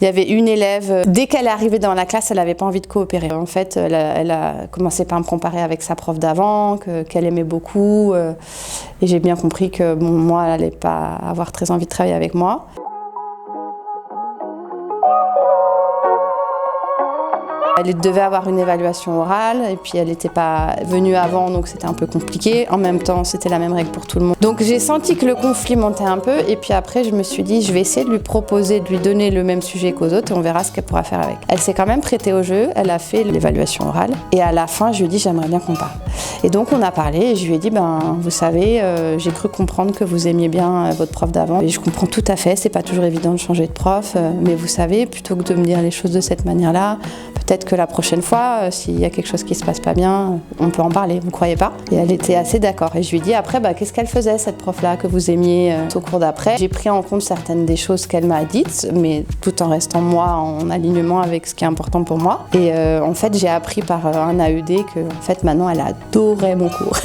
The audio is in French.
Il y avait une élève, dès qu'elle est arrivée dans la classe, elle n'avait pas envie de coopérer. En fait, elle a commencé par me comparer avec sa prof d'avant, qu'elle aimait beaucoup. Et j'ai bien compris que bon, moi, elle n'allait pas avoir très envie de travailler avec moi. Elle devait avoir une évaluation orale et puis elle n'était pas venue avant, donc c'était un peu compliqué. En même temps, c'était la même règle pour tout le monde. Donc j'ai senti que le conflit montait un peu et puis après je me suis dit je vais essayer de lui proposer, de lui donner le même sujet qu'aux autres et on verra ce qu'elle pourra faire avec. Elle s'est quand même prêtée au jeu, elle a fait l'évaluation orale et à la fin je lui ai dit j'aimerais bien qu'on parle. Et donc on a parlé et je lui ai dit vous savez, j'ai cru comprendre que vous aimiez bien votre prof d'avant et je comprends tout à fait, c'est pas toujours évident de changer de prof, mais vous savez, plutôt que de me dire les choses de cette manière-là, peut-être que la prochaine fois, s'il y a quelque chose qui se passe pas bien, on peut en parler, vous croyez pas? Et elle était assez d'accord. Et je lui ai dit après, qu'est-ce qu'elle faisait cette prof-là que vous aimiez au cours d'après? J'ai pris en compte certaines des choses qu'elle m'a dites, mais tout en restant moi en alignement avec ce qui est important pour moi. Et en fait, j'ai appris par un AED que en fait maintenant elle adorait mon cours.